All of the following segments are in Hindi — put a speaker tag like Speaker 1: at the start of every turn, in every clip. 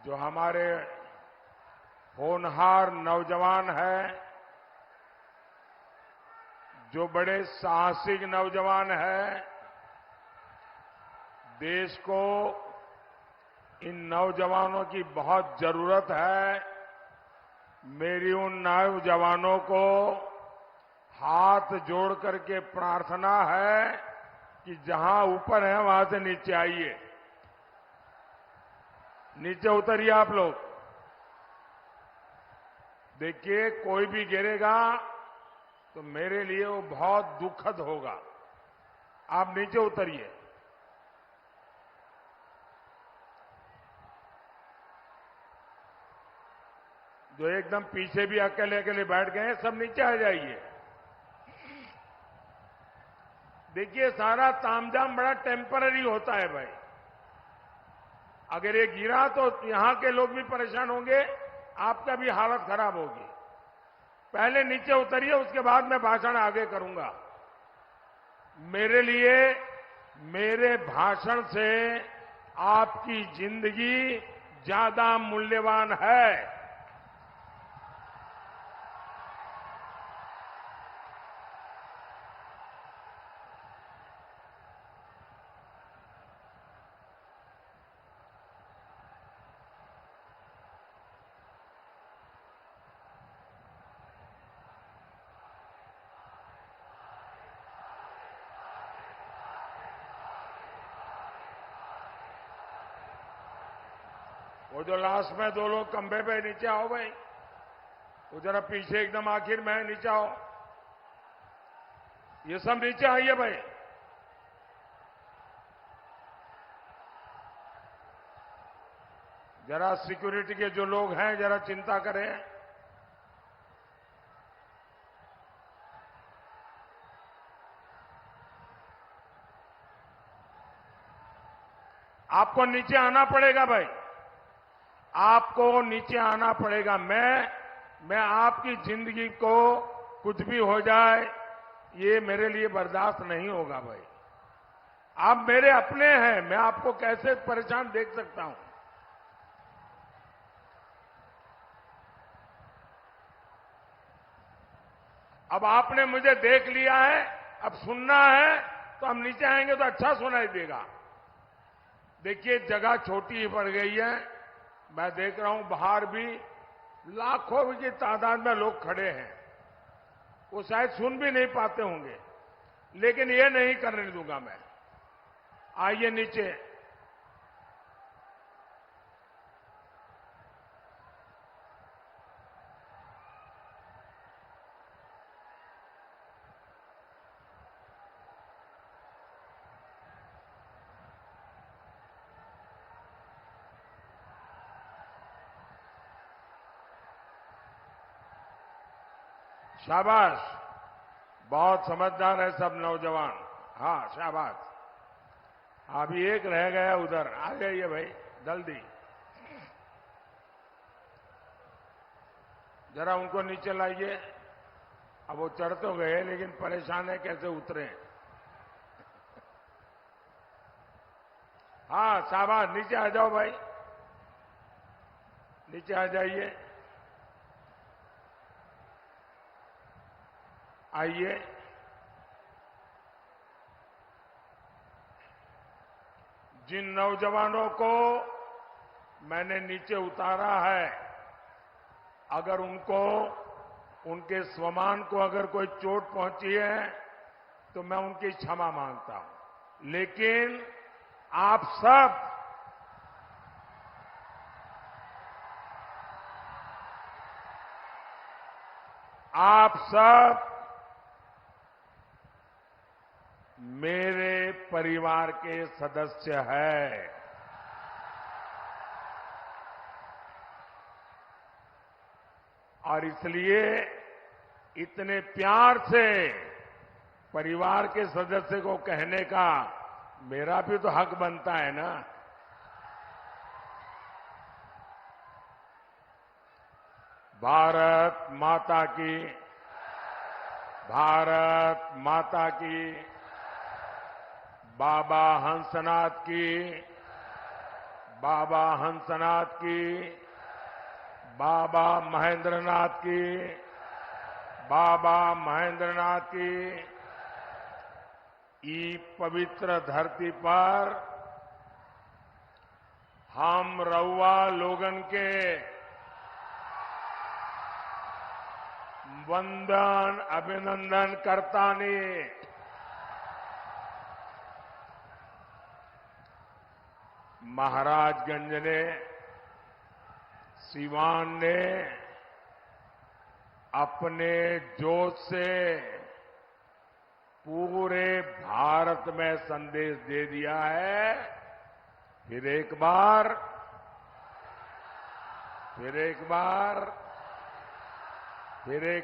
Speaker 1: जो हमारे होनहार नौजवान हैं, जो बड़े साहसिक नौजवान हैं, देश को इन नौजवानों की बहुत जरूरत है। मेरी उन नौजवानों को हाथ जोड़ करके प्रार्थना है कि जहां ऊपर है वहां से नीचे आइए, नीचे उतरिए आप लोग। देखिए, कोई भी गिरेगा तो मेरे लिए वो बहुत दुखद होगा। आप नीचे उतरिए। जो एकदम पीछे भी अकेले अकेले बैठ गए हैं, सब नीचे आ जाइए। देखिए, सारा तामझाम बड़ा टेम्पररी होता है भाई। अगर ये गिरा तो यहां के लोग भी परेशान होंगे, आपका भी हालत खराब होगी। पहले नीचे उतरिए, उसके बाद मैं भाषण आगे करूंगा। मेरे लिए, मेरे भाषण से आपकी जिंदगी ज्यादा मूल्यवान है। वो जो लास्ट में दो लोग खंभे पे, नीचे आओ भाई। वो जरा पीछे एकदम आखिर में नीचे आओ। ये सब नीचे आइए भाई। जरा सिक्योरिटी के जो लोग हैं, जरा चिंता करें। आपको नीचे आना पड़ेगा भाई, आपको नीचे आना पड़ेगा। मैं आपकी जिंदगी को कुछ भी हो जाए, ये मेरे लिए बर्दाश्त नहीं होगा भाई। आप मेरे अपने हैं, मैं आपको कैसे परेशान देख सकता हूं। अब आपने मुझे देख लिया है, अब सुनना है तो हम नीचे आएंगे तो अच्छा सुनाई देगा। देखिए, जगह छोटी ही पड़ गई है। मैं देख रहा हूं बाहर भी लाखों की तादाद में लोग खड़े हैं। वो शायद सुन भी नहीं पाते होंगे, लेकिन ये नहीं करने दूंगा मैं। आइए नीचे। शाबाश, बहुत समझदार है सब नौजवान। हाँ, शाबाश। अभी एक रह गया उधर, आ जाइए भाई जल्दी। जरा उनको नीचे लाइए। अब वो चढ़ तो गए, लेकिन परेशान है कैसे उतरे। हाँ, शाबाश, नीचे आ जाओ भाई, नीचे आ जाइए। आइए। जिन नौजवानों को मैंने नीचे उतारा है, अगर उनको, उनके स्वमान को अगर कोई चोट पहुंची है तो मैं उनकी क्षमा मांगता हूं। लेकिन आप सब मेरे परिवार के सदस्य हैं। और इसलिए इतने प्यार से परिवार के सदस्य को कहने का मेरा भी तो हक बनता है ना। भारत माता की, भारत माता की, बाबा हंसनाथ की, बाबा हंसनाथ की, बाबा महेंद्रनाथ की, बाबा महेंद्रनाथ की। ई पवित्र धरती पर हम रउआ लोगन के वंदन अभिनंदन करतानी। महाराजगंज ने, सिवान ने अपने जोश से पूरे भारत में संदेश दे दिया है। फिर एक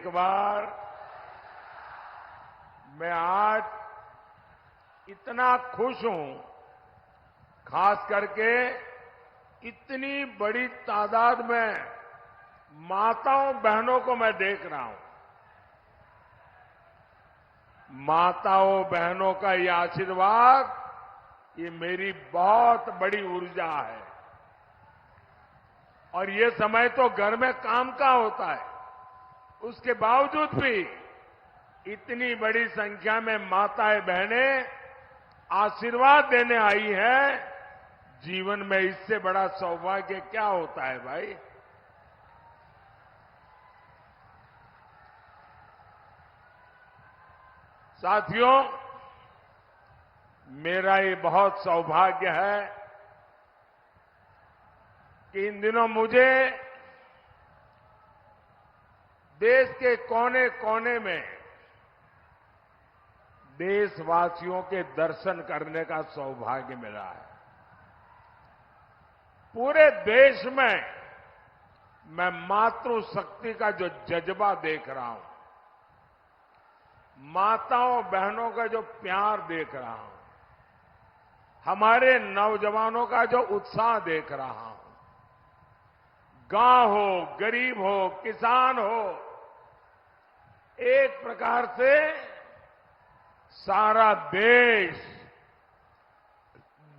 Speaker 1: बार मैं आज इतना खुश हूं, खास करके इतनी बड़ी तादाद में माताओं बहनों को मैं देख रहा हूं। माताओं बहनों का ये आशीर्वाद, ये मेरी बहुत बड़ी ऊर्जा है। और ये समय तो घर में काम का होता है, उसके बावजूद भी इतनी बड़ी संख्या में माताएं बहनें आशीर्वाद देने आई हैं। जीवन में इससे बड़ा सौभाग्य क्या होता है भाई। साथियों, मेरा ये बहुत सौभाग्य है कि इन दिनों मुझे देश के कोने कोने में देशवासियों के दर्शन करने का सौभाग्य मिला है। पूरे देश में मैं मातृशक्ति का जो जज्बा देख रहा हूं, माताओं बहनों का जो प्यार देख रहा हूं, हमारे नौजवानों का जो उत्साह देख रहा हूं, गांव हो, गरीब हो, किसान हो, एक प्रकार से सारा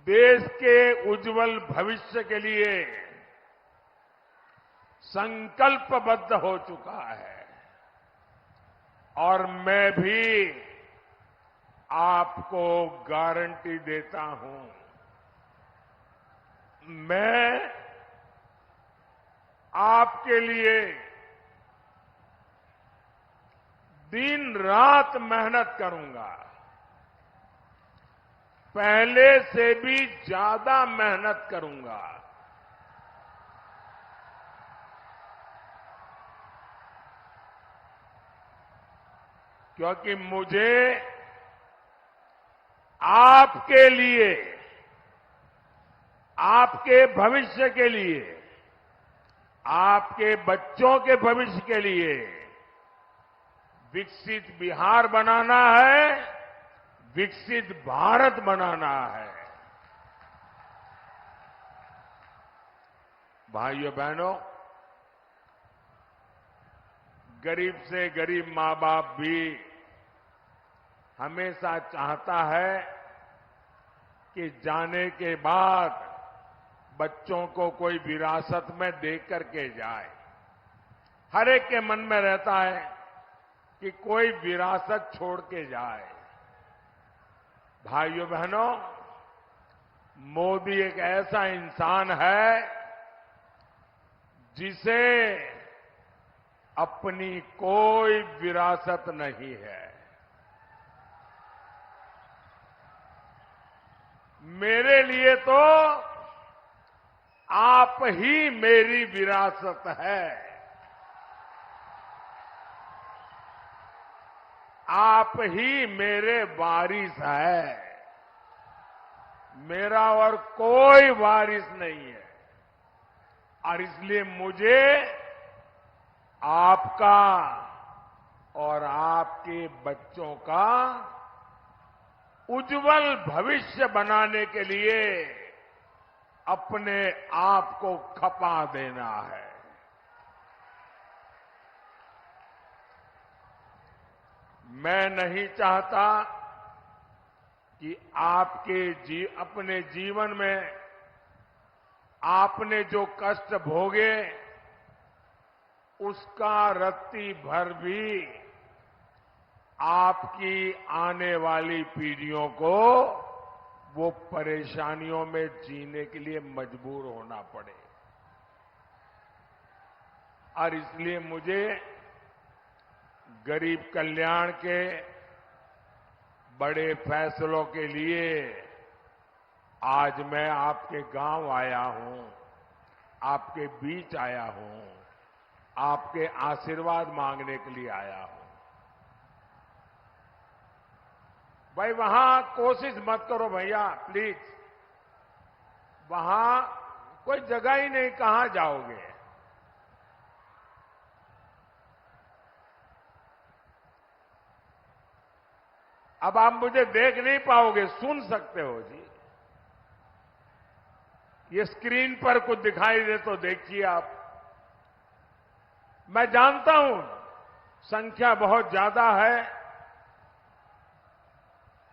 Speaker 1: देश के उज्जवल भविष्य के लिए संकल्पबद्ध हो चुका है। और मैं भी आपको गारंटी देता हूं, मैं आपके लिए दिन रात मेहनत करूंगा, पहले से भी ज्यादा मेहनत करूंगा। क्योंकि मुझे आपके लिए, आपके भविष्य के लिए, आपके बच्चों के भविष्य के लिए विकसित बिहार बनाना है, विकसित भारत बनाना है। भाइयों बहनों, गरीब से गरीब मां बाप भी हमेशा चाहता है कि जाने के बाद बच्चों को कोई विरासत में दे करके जाए। हर एक के मन में रहता है कि कोई विरासत छोड़ के जाए। भाइयों बहनों, मोदी एक ऐसा इंसान है जिसे अपनी कोई विरासत नहीं है। मेरे लिए तो आप ही मेरी विरासत है। आप ही मेरे वारिस है। मेरा और कोई वारिस नहीं है। और इसलिए मुझे आपका और आपके बच्चों का उज्जवल भविष्य बनाने के लिए अपने आप को खपा देना है। मैं नहीं चाहता कि आपके अपने जीवन में आपने जो कष्ट भोगे उसका रत्ती भर भी आपकी आने वाली पीढ़ियों को वो परेशानियों में जीने के लिए मजबूर होना पड़े। और इसलिए मुझे गरीब कल्याण के बड़े फैसलों के लिए आज मैं आपके गांव आया हूं, आपके बीच आया हूं, आपके आशीर्वाद मांगने के लिए आया हूं। भाई वहां कोशिश मत करो भैया, प्लीज। वहां कोई जगह ही नहीं, कहां जाओगे? अब आप मुझे देख नहीं पाओगे, सुन सकते हो जी। ये स्क्रीन पर कुछ दिखाई दे तो देखिए आप। मैं जानता हूं संख्या बहुत ज्यादा है,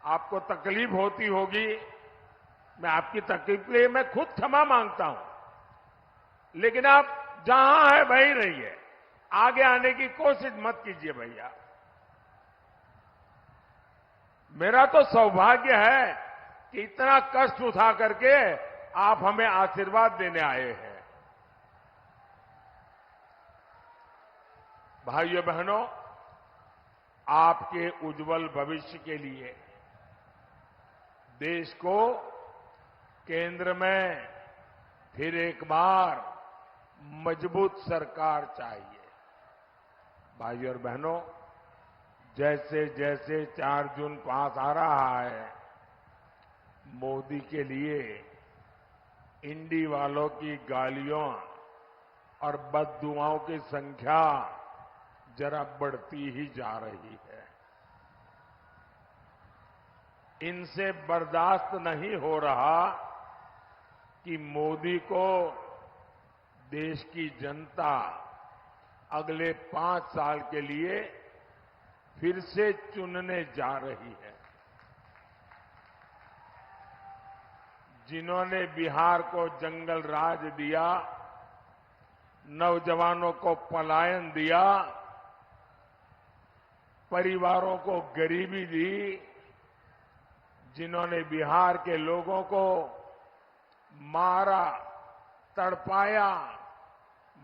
Speaker 1: आपको तकलीफ होती होगी। मैं आपकी तकलीफ के लिए मैं खुद क्षमा मांगता हूं, लेकिन आप जहां है वहीं रहिए, आगे आने की कोशिश मत कीजिए भैया। मेरा तो सौभाग्य है कि इतना कष्ट उठा करके आप हमें आशीर्वाद देने आए हैं। भाइयों बहनों, आपके उज्जवल भविष्य के लिए देश को केंद्र में फिर एक बार मजबूत सरकार चाहिए। भाइयों और बहनों, जैसे जैसे 4 जून पास आ रहा है, मोदी के लिए इंडी वालों की गालियों और बददुआओं की संख्या जरा बढ़ती ही जा रही है। इनसे बर्दाश्त नहीं हो रहा कि मोदी को देश की जनता अगले 5 साल के लिए फिर से चुनने जा रही है। जिन्होंने बिहार को जंगल राज दिया, नौजवानों को पलायन दिया, परिवारों को गरीबी दी, जिन्होंने बिहार के लोगों को मारा, तड़पाया,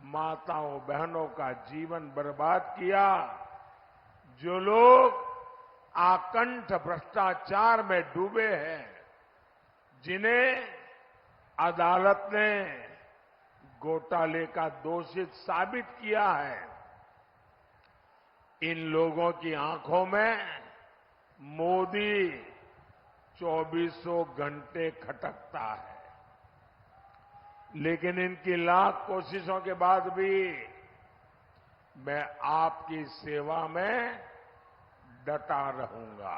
Speaker 1: माताओं बहनों का जीवन बर्बाद किया, जो लोग आकंठ भ्रष्टाचार में डूबे हैं, जिन्हें अदालत ने घोटाले का दोषित साबित किया है, इन लोगों की आंखों में मोदी 24 घंटे खटकता है। लेकिन इनकी लाख कोशिशों के बाद भी मैं आपकी सेवा में डटा रहूंगा।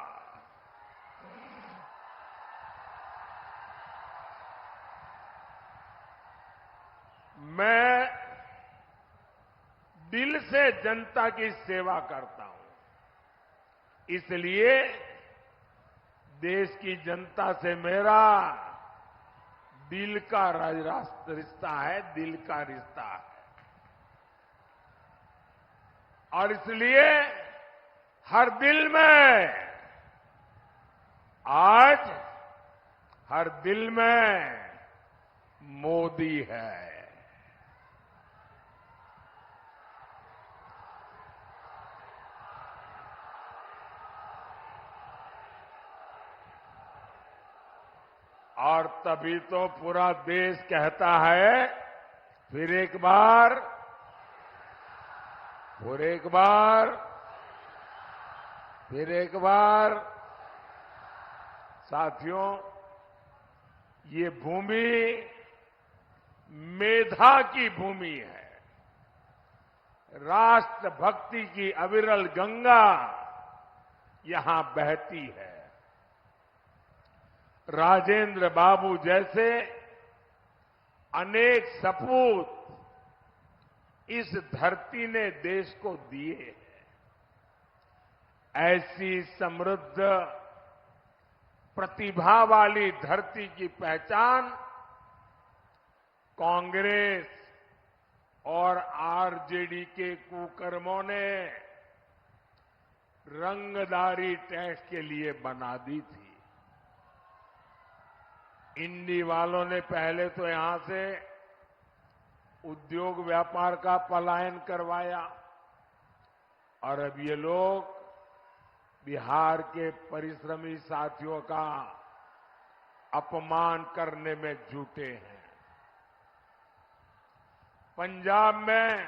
Speaker 1: मैं दिल से जनता की सेवा करता हूं, इसलिए देश की जनता से मेरा दिल का रिश्ता है, दिल का रिश्ता है। और इसलिए हर दिल में, आज हर दिल में मोदी है। और तभी तो पूरा देश कहता है, फिर एक बार, फिर एक बार, फिर एक बार। साथियों, ये भूमि मेधा की भूमि है। राष्ट्रभक्ति की अविरल गंगा यहां बहती है। राजेंद्र बाबू जैसे अनेक सपूत इस धरती ने देश को दिए हैं। ऐसी समृद्ध प्रतिभा वाली धरती की पहचान कांग्रेस और आरजेडी के कुकर्मों ने रंगदारी टैक्स के लिए बना दी थी। इंडी वालों ने पहले तो यहां से उद्योग व्यापार का पलायन करवाया और अब ये लोग बिहार के परिश्रमी साथियों का अपमान करने में जुटे हैं। पंजाब में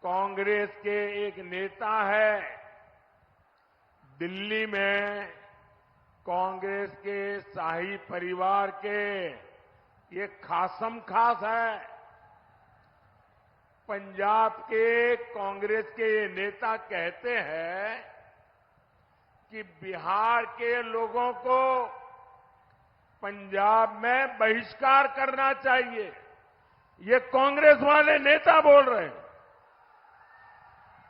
Speaker 1: कांग्रेस के एक नेता है, दिल्ली में कांग्रेस के शाही परिवार के ये खासम खास है। पंजाब के कांग्रेस के ये नेता कहते हैं कि बिहार के लोगों को पंजाब में बहिष्कार करना चाहिए। ये कांग्रेस वाले नेता बोल रहे हैं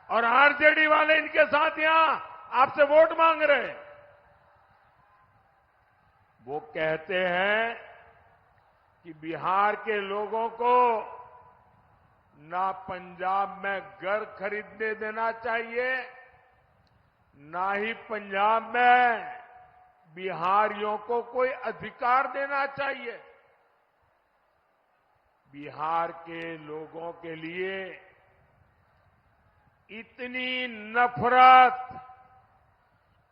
Speaker 1: और आरजेडी वाले इनके साथ यहां आपसे वोट मांग रहे हैं। वो कहते हैं कि बिहार के लोगों को ना पंजाब में घर खरीदने देना चाहिए, ना ही पंजाब में बिहारियों को कोई अधिकार देना चाहिए। बिहार के लोगों के लिए इतनी नफरत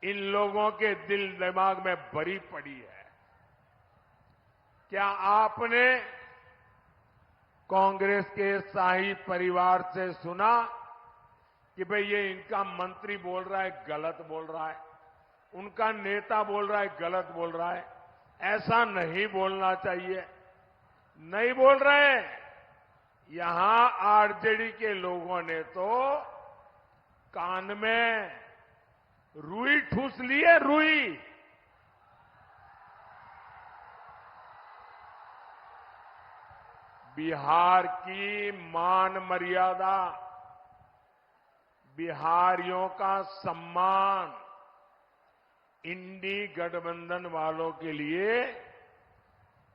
Speaker 1: इन लोगों के दिल दिमाग में भरी पड़ी है। क्या आपने कांग्रेस के शाही परिवार से सुना कि भाई ये इनका मंत्री बोल रहा है गलत बोल रहा है, उनका नेता बोल रहा है गलत बोल रहा है? ऐसा नहीं बोलना चाहिए। नहीं बोल रहे। यहां आरजेडी के लोगों ने तो कान में रुई ठूस ली है, रुई। बिहार की मान मर्यादा, बिहारियों का सम्मान इंडी गठबंधन वालों के लिए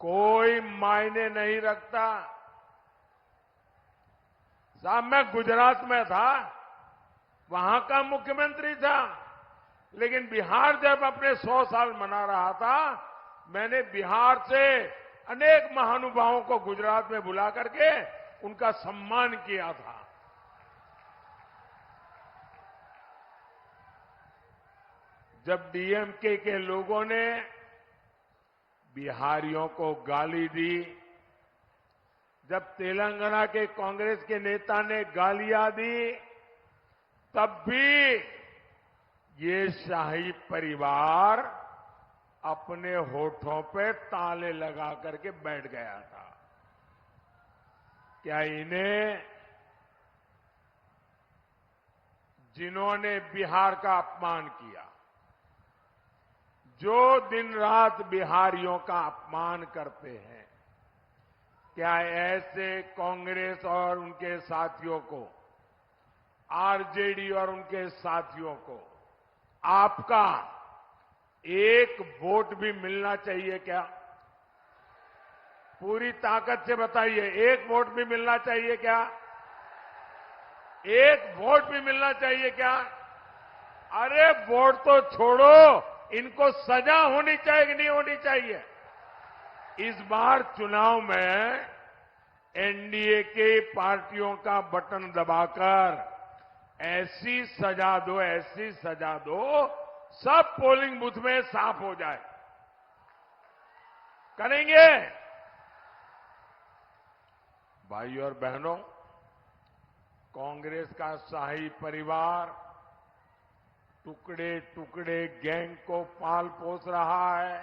Speaker 1: कोई मायने नहीं रखता। साहब, मैं गुजरात में था, वहां का मुख्यमंत्री था, लेकिन बिहार जब अपने 100 साल मना रहा था, मैंने बिहार से अनेक महानुभावों को गुजरात में बुला करके उनका सम्मान किया था। जब डीएमके के लोगों ने बिहारियों को गाली दी, जब तेलंगाना के कांग्रेस के नेता ने गालियां दी, तब भी ये शाही परिवार अपने होठों पे ताले लगा करके बैठ गया था। क्या इन्हें, जिन्होंने बिहार का अपमान किया, जो दिन रात बिहारियों का अपमान करते हैं, क्या ऐसे कांग्रेस और उनके साथियों को, आरजेडी और उनके साथियों को आपका एक वोट भी मिलना चाहिए क्या? पूरी ताकत से बताइए, एक वोट भी मिलना चाहिए क्या? एक वोट भी मिलना चाहिए क्या? अरे वोट तो छोड़ो, इनको सजा होनी चाहिए कि नहीं होनी चाहिए? इस बार चुनाव में एनडीए के पार्टियों का बटन दबाकर ऐसी सजा दो, ऐसी सजा दो, सब पोलिंग बूथ में साफ हो जाए। करेंगे? भाई और बहनों, कांग्रेस का शाही परिवार टुकड़े टुकड़े गैंग को पाल पोस रहा है।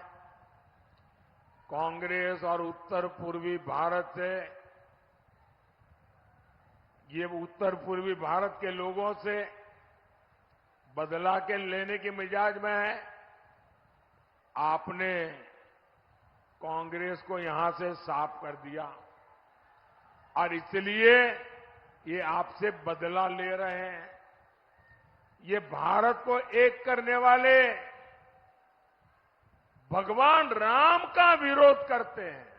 Speaker 1: कांग्रेस और उत्तर पूर्वी भारत से, ये उत्तर पूर्वी भारत के लोगों से बदला के लेने के मिजाज में है। आपने कांग्रेस को यहां से साफ कर दिया और इसलिए ये आपसे बदला ले रहे हैं। ये भारत को एक करने वाले भगवान राम का विरोध करते हैं।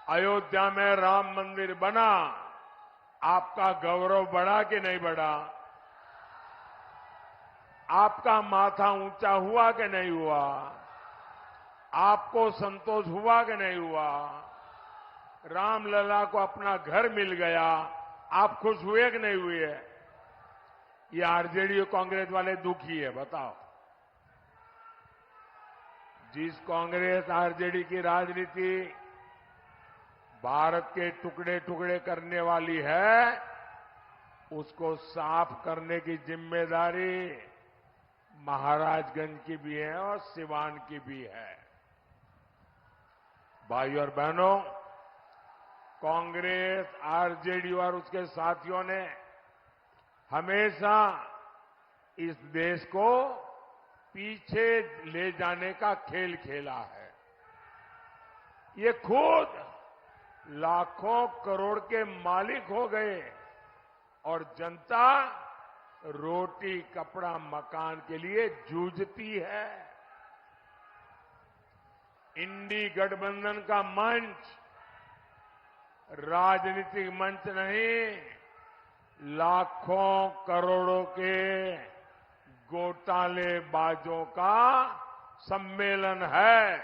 Speaker 1: अयोध्या में राम मंदिर बना, आपका गौरव बढ़ा कि नहीं बढ़ा? आपका माथा ऊंचा हुआ कि नहीं हुआ? आपको संतोष हुआ कि नहीं हुआ? रामलला को अपना घर मिल गया, आप खुश हुए कि नहीं हुए? ये आरजेडी और कांग्रेस वाले दुखी है, बताओ। जिस कांग्रेस आरजेडी की राजनीति भारत के टुकड़े टुकड़े करने वाली है, उसको साफ करने की जिम्मेदारी महाराजगंज की भी है और सिवान की भी है। भाइयों और बहनों, कांग्रेस, आरजेडी और उसके साथियों ने हमेशा इस देश को पीछे ले जाने का खेल खेला है। ये खुद लाखों करोड़ के मालिक हो गए और जनता रोटी, कपड़ा, मकान के लिए जूझती है। इंडी गठबंधन का मंच राजनीतिक मंच नहीं, लाखों करोड़ों के घोटालेबाजों का सम्मेलन है।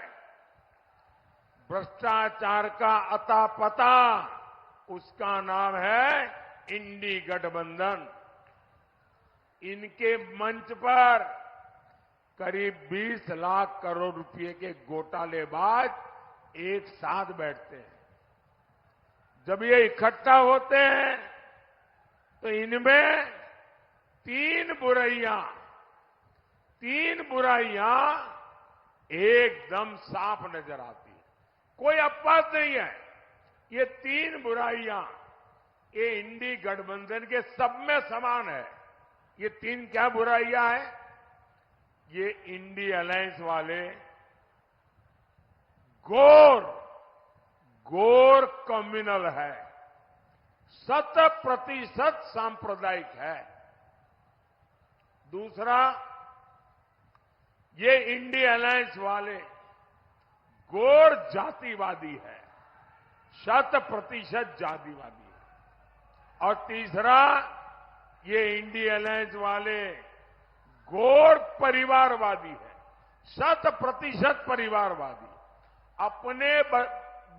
Speaker 1: भ्रष्टाचार का अता पता, उसका नाम है इंडी गठबंधन। इनके मंच पर करीब 20 लाख करोड़ रुपए के घोटालेबाज एक साथ बैठते हैं। जब ये इकट्ठा होते हैं तो इनमें तीन बुराइयां एकदम साफ नजर आती है, कोई अपवाद नहीं है। ये तीन बुराइयां ये इंडी गठबंधन के सब में समान है। ये तीन क्या बुराइयां हैं? ये इंडी अलायंस वाले घोर कम्युनल है, 100% सांप्रदायिक है। दूसरा, ये इंडी अलायंस वाले घोर जातिवादी है, 100% जातिवादी है। और तीसरा, ये इंडी अलायंस वाले घोर परिवारवादी है, 100% परिवारवादी। अपने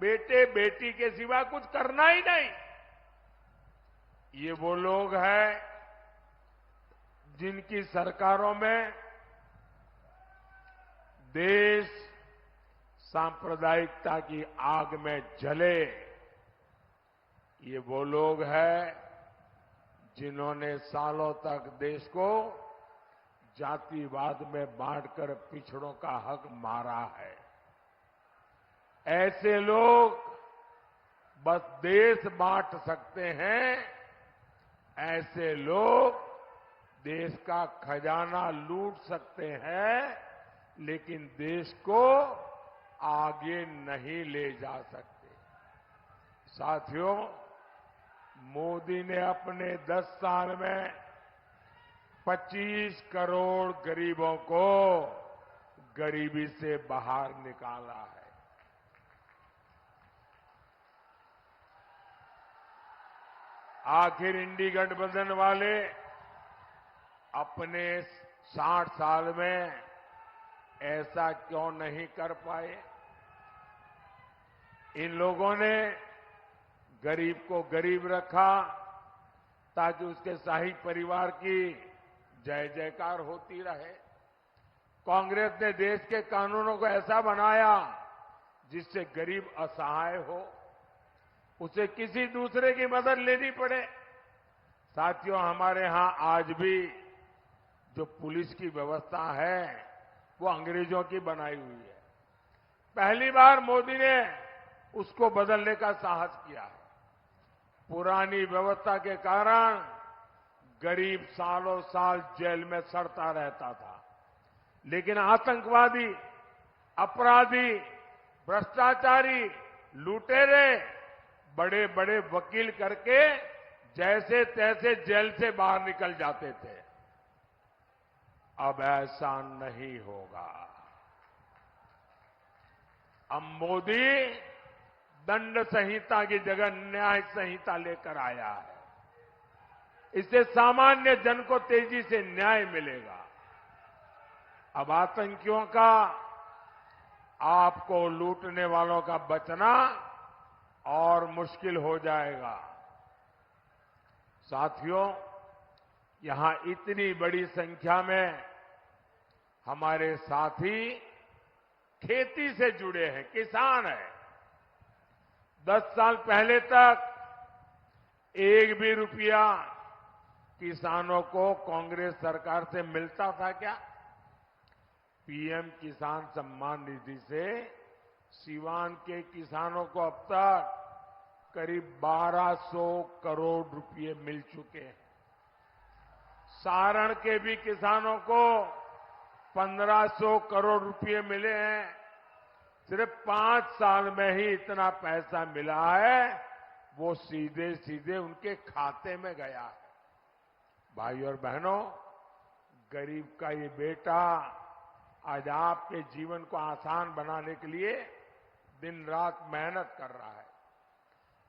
Speaker 1: बेटे बेटी के सिवा कुछ करना ही नहीं। ये वो लोग हैं जिनकी सरकारों में देश सांप्रदायिकता की आग में जले। ये वो लोग हैं जिन्होंने सालों तक देश को जातिवाद में बांटकर पिछड़ों का हक मारा है। ऐसे लोग बस देश बांट सकते हैं, ऐसे लोग देश का खजाना लूट सकते हैं, लेकिन देश को आगे नहीं ले जा सकते। साथियों, मोदी ने अपने 10 साल में 25 करोड़ गरीबों को गरीबी से बाहर निकाला है। आखिर इंडी गठबंधन वाले अपने 60 साल में ऐसा क्यों नहीं कर पाए? इन लोगों ने गरीब को गरीब रखा ताकि उसके शाही परिवार की जय जयकार होती रहे। कांग्रेस ने देश के कानूनों को ऐसा बनाया जिससे गरीब असहाय हो, उसे किसी दूसरे की मदद लेनी पड़े। साथियों, हमारे यहां आज भी जो पुलिस की व्यवस्था है वो अंग्रेजों की बनाई हुई है। पहली बार मोदी ने उसको बदलने का साहस किया। पुरानी व्यवस्था के कारण गरीब सालों साल जेल में सड़ता रहता था, लेकिन आतंकवादी, अपराधी, भ्रष्टाचारी, लुटेरे बड़े बड़े वकील करके जैसे तैसे जेल से बाहर निकल जाते थे। अब ऐसा नहीं होगा। अब मोदी दंड संहिता की जगह न्याय संहिता लेकर आया है। इससे सामान्य जन को तेजी से न्याय मिलेगा। अब आतंकियों का, आपको लूटने वालों का बचना और मुश्किल हो जाएगा। साथियों, यहां इतनी बड़ी संख्या में हमारे साथी खेती से जुड़े हैं, किसान हैं। 10 साल पहले तक एक भी रुपया किसानों को कांग्रेस सरकार से मिलता था क्या? पीएम किसान सम्मान निधि से सीवान के किसानों को अब तक करीब 1200 करोड़ रुपए मिल चुके हैं। सारण के भी किसानों को 1500 करोड़ रुपए मिले हैं। सिर्फ 5 साल में ही इतना पैसा मिला है, वो सीधे सीधे उनके खाते में गया है। भाई और बहनों, गरीब का ये बेटा आज आपके जीवन को आसान बनाने के लिए दिन रात मेहनत कर रहा है।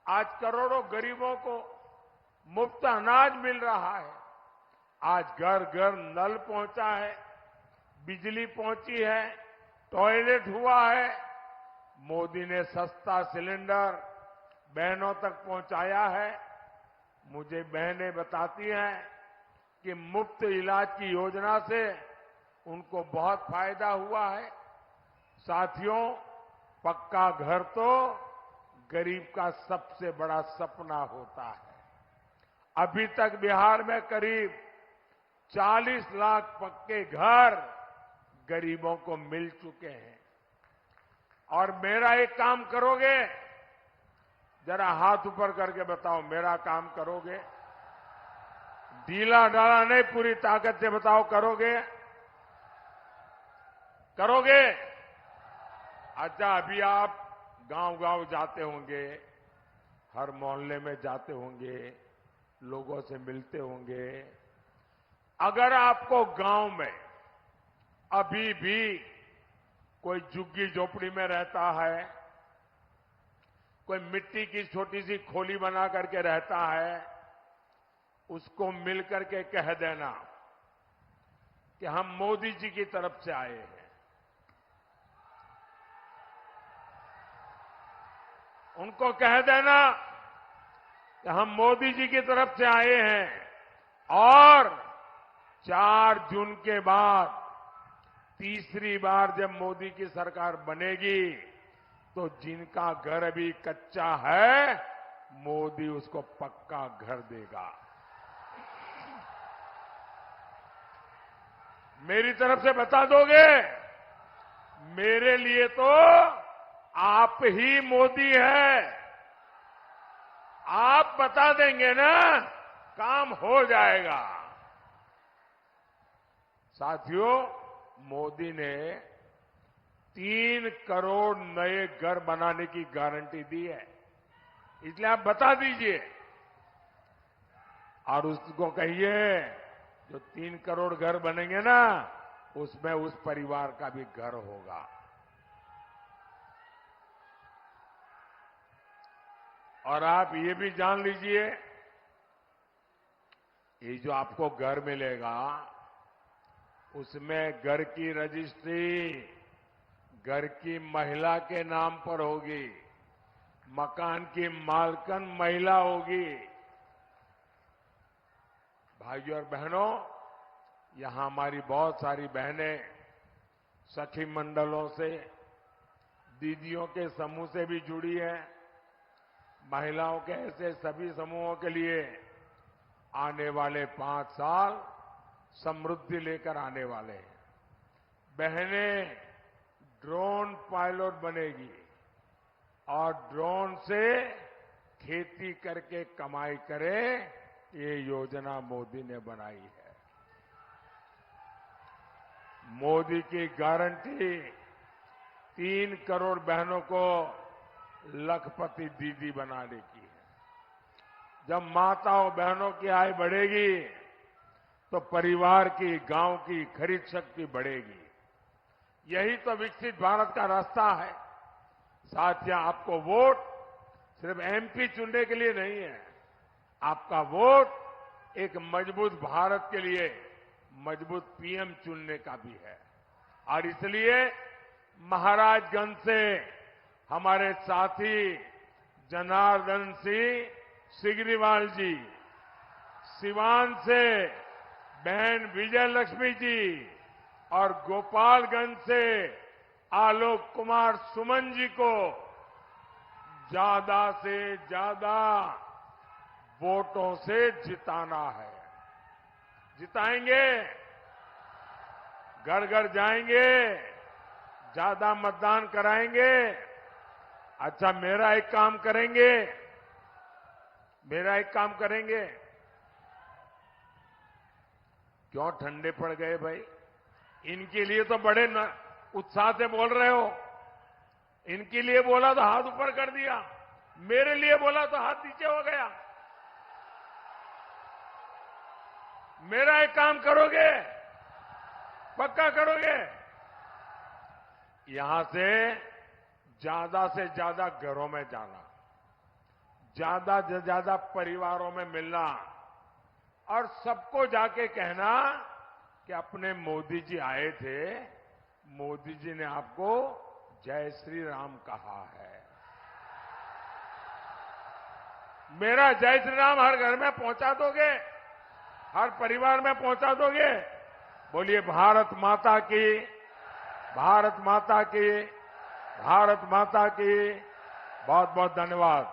Speaker 1: आज करोड़ों गरीबों को मुफ्त अनाज मिल रहा है। आज घर घर नल पहुंचा है, बिजली पहुंची है, टॉयलेट हुआ है। मोदी ने सस्ता सिलेंडर बहनों तक पहुंचाया है। मुझे बहनें बताती हैं कि मुफ्त इलाज की योजना से उनको बहुत फायदा हुआ है। साथियों, पक्का घर तो गरीब का सबसे बड़ा सपना होता है। अभी तक बिहार में करीब 40 लाख पक्के घर गरीबों को मिल चुके हैं। और मेरा एक काम करोगे? जरा हाथ ऊपर करके बताओ, मेरा काम करोगे? ढीला ढाला नहीं, पूरी ताकत से बताओ, करोगे? करोगे? अच्छा, अभी आप गांव-गांव जाते होंगे, हर मोहल्ले में जाते होंगे, लोगों से मिलते होंगे। अगर आपको गांव में अभी भी कोई झुग्गी झोपड़ी में रहता है, कोई मिट्टी की छोटी सी खोली बना करके रहता है, उसको मिल करके कह देना कि हम मोदी जी की तरफ से आए हैं। उनको कह देना कि हम मोदी जी की तरफ से आए हैं और 4 जून के बाद तीसरी बार जब मोदी की सरकार बनेगी तो जिनका घर अभी कच्चा है, मोदी उसको पक्का घर देगा। मेरी तरफ से बता दोगे? मेरे लिए तो आप ही मोदी है। आप बता देंगे ना, काम हो जाएगा। साथियों, मोदी ने 3 करोड़ नए घर बनाने की गारंटी दी है। इसलिए आप बता दीजिए और उसको कहिए जो 3 करोड़ घर बनेंगे ना, उसमें उस परिवार का भी घर होगा। और आप ये भी जान लीजिए, ये जो आपको घर मिलेगा, उसमें घर की रजिस्ट्री घर की महिला के नाम पर होगी, मकान की मालकन महिला होगी। भाइयों और बहनों, यहां हमारी बहुत सारी बहनें सखी मंडलों से, दीदियों के समूह से भी जुड़ी हैं। महिलाओं के ऐसे सभी समूहों के लिए आने वाले 5 साल समृद्धि लेकर आने वाले हैं। बहनें ड्रोन पायलट बनेगी और ड्रोन से खेती करके कमाई करें, ये योजना मोदी ने बनाई है। मोदी की गारंटी 3 करोड़ बहनों को लखपति दीदी बनाने की है। जब माताओं बहनों की आय बढ़ेगी तो परिवार की, गांव की खरीद शक्ति बढ़ेगी। यही तो विकसित भारत का रास्ता है। साथियों, आपको वोट सिर्फ एमपी चुनने के लिए नहीं है। आपका वोट एक मजबूत भारत के लिए मजबूत पीएम चुनने का भी है। और इसलिए महाराजगंज से हमारे साथी जनार्दन सिंह सिग्रीवाल जी, सिवान से बहन विजय लक्ष्मी जी और गोपालगंज से आलोक कुमार सुमन जी को ज्यादा से ज्यादा वोटों से जिताना है। जिताएंगे, घर घर जाएंगे, ज्यादा मतदान कराएंगे। अच्छा, मेरा एक काम करेंगे। क्यों ठंडे पड़ गए भाई? इनके लिए तो बड़े उत्साह से बोल रहे हो। इनके लिए बोला तो हाथ ऊपर कर दिया, मेरे लिए बोला तो हाथ नीचे हो गया। मेरा एक काम करोगे? पक्का करोगे? यहां से ज्यादा घरों में जाना, ज्यादा से ज्यादा परिवारों में मिलना और सबको जाके कहना कि अपने मोदी जी आए थे, मोदी जी ने आपको जय श्री राम कहा है। मेरा जय श्री राम हर घर में पहुंचा दोगे? हर परिवार में पहुंचा दोगे? बोलिए भारत माता की, भारत माता की, भारत माता की। बहुत बहुत धन्यवाद।